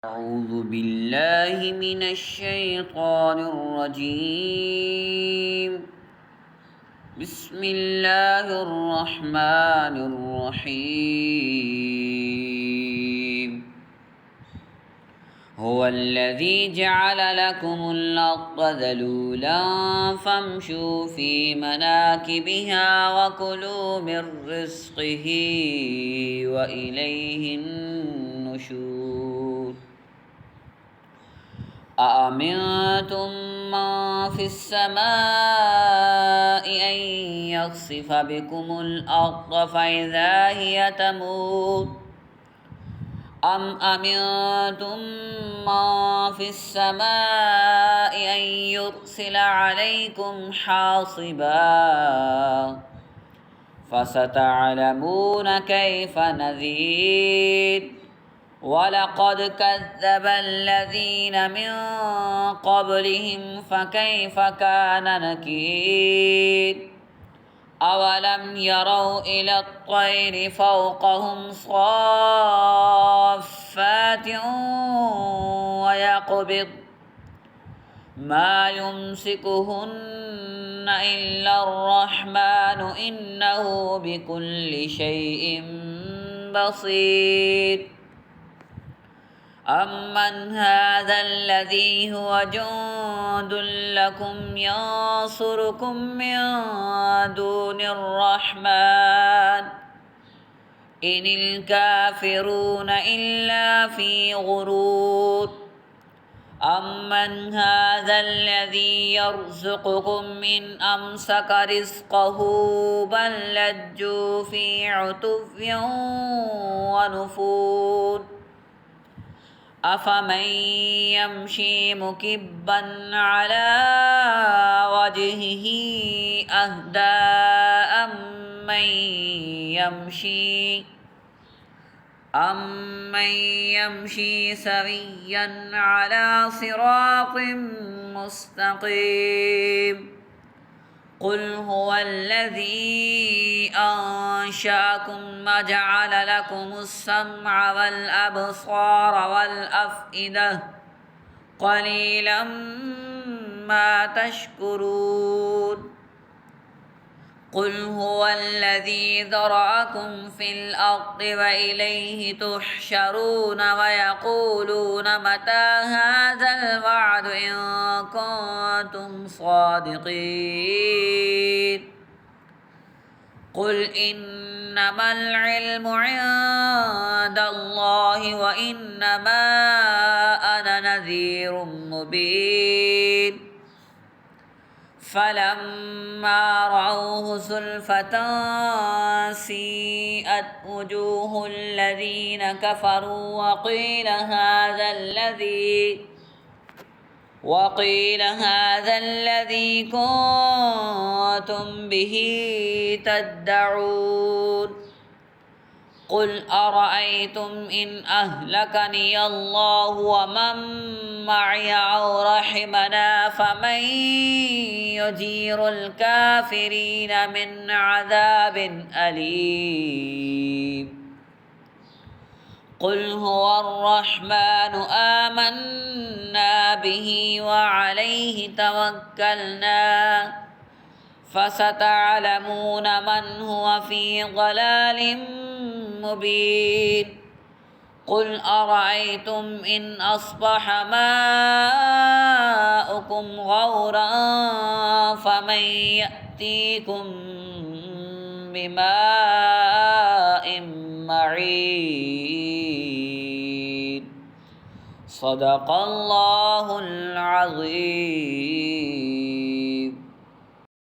أعوذ بالله من الشيطان الرجيم. بسم الله الرحمن الرحيم. هو الذي جعل لكم الأرض ذلولا فامشوا في مناكبها وكلوا من رزقه وإليه النشور. أأمنتم من في السماء أن يخسف بكم الأرض فإذا هي تمور أم أمنتم من في السماء أن يرسل عليكم حاصبا فستعلمون كيف نذير. ولقد كذب الذين من قبلهم فكيف كان نكير. أولم يروا إلى الطير فوقهم صافات ويقبض ما يمسكهن إلا الرحمن إنه بكل شيء بصير. أمن هذا الذي هو جند لكم ينصركم من دون الرحمن إن الكافرون إلا في غرور. أمن هذا الذي يرزقكم إن أمسك رزقه بل لجوا في عتو ونفور. أفمن يمشي مكبا على وجهه أهدى أمن يمشي سويا على صراط مستقيم. قل هو الذي أنشأكم وجعل لكم السمع والأبصار والأفئدة قليلا ما تشكرون. قل هو الذي ذرأكم في الأرض وإليه تحشرون ويقولون متى هذا الوعد إن كنتم صادقين. قل إنما العلم عند الله وإنما أنا نذير مبين. فلما رأوه زلفة سيئت وجوه الذين كفروا وقيل هذا الذي كنتم به تدعون. قل أرأيتم إن أهلكني الله ومن معي أو رحمنا فمن يجير الكافرين من عذاب أليم. قل هو الرحمن آمنا به وعليه توكلنا فستعلمون من هو في ضلال مبين. قل أرأيتم إن أصبح ماؤكم غورا فمن يأتيكم بماء معين. صدق الله العظيم.